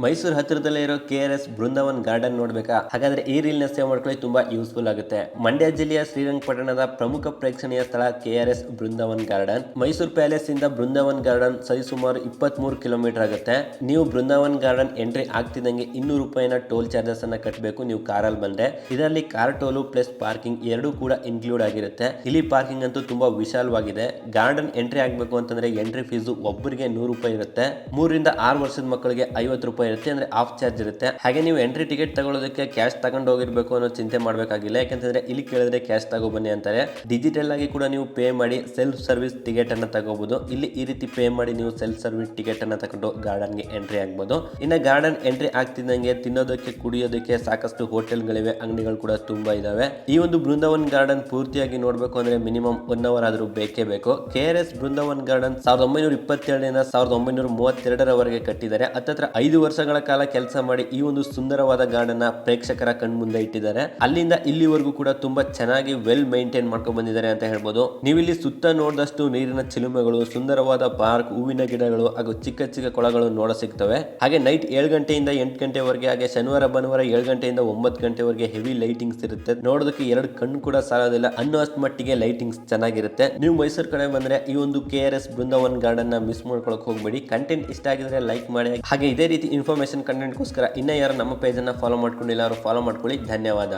ಮೈಸೂರು ಹತ್ತಿರದಲ್ಲೇ ಇರೋ KRS Brindavan garden ನೋಡ್ಬೇಕಾ? ಹಾಗಾದ್ರೆ ಈ ರೀಲ್ ನ ಸೇವ್ ಮಾಡ್ಕೊಳ್ಳಿ, ತುಂಬಾ ಯೂಸ್ಫುಲ್ ಆಗುತ್ತೆ. ಮಂಡ್ಯ ಜಿಲ್ಲೆಯ ಶ್ರೀರಂಗಪಟ್ಟಣದ ಪ್ರಮುಖ ಪ್ರೇಕ್ಷಣೀಯ ಸ್ಥಳ KRS Brindavan garden. Mysuru palace ಇಂದ ಬೃಂದಾವನ್ ಗಾರ್ಡನ್ ಸರಿಸುಮಾರು 23 ಕಿಲೋಮೀಟರ್ ಆಗುತ್ತೆ. ನೀವು ಬೃಂದಾವನ್ ಗಾರ್ಡನ್ ಎಂಟ್ರಿ ಆಗ್ತಿದ್ದಂಗೆ 200 ರೂಪಾಯಿನ ಟೋಲ್ ಚಾರ್ಜಸ್ ಅನ್ನ ಕಟ್ಟಬೇಕು ನೀವು ಕಾರಲ್ಲಿ ಬಂದ್ರೆ. ಇದರಲ್ಲಿ ಕಾರ್ ಟೋಲು ಪ್ಲಸ್ ಪಾರ್ಕಿಂಗ್ ಎರಡೂ ಕೂಡ ಇನ್ಕ್ಲೂಡ್ ಆಗಿರುತ್ತೆ. ಇಲ್ಲಿ ಪಾರ್ಕಿಂಗ್ ಅಂತೂ ತುಂಬಾ ವಿಶಾಲವಾಗಿದೆ. ಗಾರ್ಡನ್ ಎಂಟ್ರಿ ಆಗ್ಬೇಕು ಅಂತಂದ್ರೆ ಎಂಟ್ರಿ ಫೀಸ್ ಒಬ್ಬರಿಗೆ 100 ರೂಪಾಯಿ ಇರುತ್ತೆ. 3 ರಿಂದ 6 ವರ್ಷದ ಮಕ್ಕಳಿಗೆ 50 ರೂಪಾಯಿ ಇರುತ್ತೆ, ಅಂದ್ರೆ ಆಫ್ ಚಾರ್ಜ್ ಇರುತ್ತೆ. ಹಾಗೆ ನೀವು ಎಂಟ್ರಿ ಟಿಕೆಟ್ ತಗೊಳ್ಳೋದಕ್ಕೆ ಕ್ಯಾಶ್ ತಗೊಂಡು ಹೋಗಿರ್ಬೇಕು ಅನ್ನೋ ಚಿಂತೆ ಮಾಡಬೇಕಾಗಿಲ್ಲ. ಯಾಕಂತಂದ್ರೆ ಇಲ್ಲಿ ಕೇಳಿದ್ರೆ ಕ್ಯಾಶ್ ತಗೋ ಬನ್ನಿ ಅಂತಾರೆ. ಡಿಜಿಟಲ್ ಆಗಿ ಕೂಡ ನೀವು ಪೇ ಮಾಡಿ ಸೆಲ್ಫ್ ಸರ್ವಿಸ್ ಟಿಕೆಟ್ ಅನ್ನ ತಗೋಬಹುದು. ಇಲ್ಲಿ ಈ ರೀತಿ ಪೇ ಮಾಡಿ ನೀವು ಸೆಲ್ಫ್ ಸರ್ವಿಸ್ ಟಿಕೆಟ್ ಅನ್ನ ತಗೊಂಡು ಗಾರ್ಡನ್ ಗೆ ಎಂಟ್ರಿ ಆಗಬಹುದು. ಇನ್ನು ಗಾರ್ಡನ್ ಎಂಟ್ರಿ ಆಗ್ತಿದ್ದಂಗೆ ತಿನ್ನೋದಕ್ಕೆ ಕುಡಿಯೋದಕ್ಕೆ ಸಾಕಷ್ಟು ಹೋಟೆಲ್ಗಳಿವೆ, ಅಂಗಡಿಗಳು ಕೂಡ ತುಂಬಾ ಇದಾವೆ. ಈ ಒಂದು ಬೃಂದಾವನ್ ಗಾರ್ಡನ್ ಪೂರ್ತಿಯಾಗಿ ನೋಡ್ಬೇಕು ಅಂದ್ರೆ ಮಿನಿಮಮ್ 1 ಅವರ್ ಆದ್ರೂ ಬೇಕೇ ಬೇಕು. KRS ಬೃಂದಾವನ್ ಗಾರ್ಡನ್ 1927 ರಿಂದ 1932 ಕಟ್ಟಿದ್ದಾರೆ. ಹತ್ತತ್ರ 5 ವರ್ಷಗಳ ಕಾಲ ಕೆಲಸ ಮಾಡಿ ಈ ಒಂದು ಸುಂದರವಾದ ಗಾರ್ಡನ್ ನ ಪ್ರೇಕ್ಷಕರ ಕಣ್ಮುಂದೆ ಇಟ್ಟಿದ್ದಾರೆ. ಅಲ್ಲಿಂದ ಇಲ್ಲಿವರೆಗೂ ಕೂಡ ತುಂಬಾ ಚೆನ್ನಾಗಿ ವೆಲ್ ಮೈಂಟೈನ್ ಮಾಡ್ಕೊಂಡು ಬಂದಿದ್ದಾರೆ ಅಂತ ಹೇಳ್ಬೋದು. ನೀವು ಇಲ್ಲಿ ಸುತ್ತ ನೋಡಿದಷ್ಟು ನೀರಿನ ಚಿಲುಮೆಗಳು, ಸುಂದರವಾದ ಪಾರ್ಕ್, ಹೂವಿನ ಗಿಡಗಳು ಹಾಗೂ ಚಿಕ್ಕ ಚಿಕ್ಕ ಕೊಳಗಳು ನೋಡ ಸಿಗ್ತವೆ. ಹಾಗೆ ನೈಟ್ 7 ಗಂಟೆಯಿಂದ 8 ಗಂಟೆವರೆಗೆ, ಹಾಗೆ ಶನಿವಾರ ಭಾನುವಾರ 7 ಗಂಟೆಯಿಂದ 9 ಗಂಟೆವರೆಗೆ ಹೆವಿ ಲೈಟಿಂಗ್ಸ್ ಇರುತ್ತೆ. ನೋಡೋದಕ್ಕೆ 2 ಕಣ್ಣು ಕೂಡ ಸಾಲೋದಿಲ್ಲ ಅನ್ನೋ ಅಷ್ಟು ಮಟ್ಟಿಗೆ ಲೈಟಿಂಗ್ಸ್ ಚೆನ್ನಾಗಿರುತ್ತೆ. ನೀವು ಮೈಸೂರು ಕಡೆ ಬಂದ್ರೆ ಈ ಒಂದು KRS ಬೃಂದಾವನ್ ಗಾರ್ಡನ್ ನ ಮಿಸ್ ಮಾಡ್ಕೊಳಕ್ ಹೋಗ್ಬೇಡಿ. ಕಂಟೆಂಟ್ ಇಷ್ಟ ಆಗಿದ್ರೆ ಲೈಕ್ ಮಾಡಿ. ಹಾಗೆ ಇದೇ ರೀತಿ ಇನ್ಫಾರ್ಮೇಶನ್ ಕಂಟೆಂಟ್ಗೋಸ್ಕರ ಇನ್ನ ಯಾರು ನಮ್ಮ ಪೇಜ್ ಅನ್ನ ಫಾಲೋ ಮಾಡ್ಕೊಂಡಿಲ್ಲ ಅವರು ಫಾಲೋ ಮಾಡ್ಕೊಳ್ಳಿ. ಧನ್ಯವಾದ.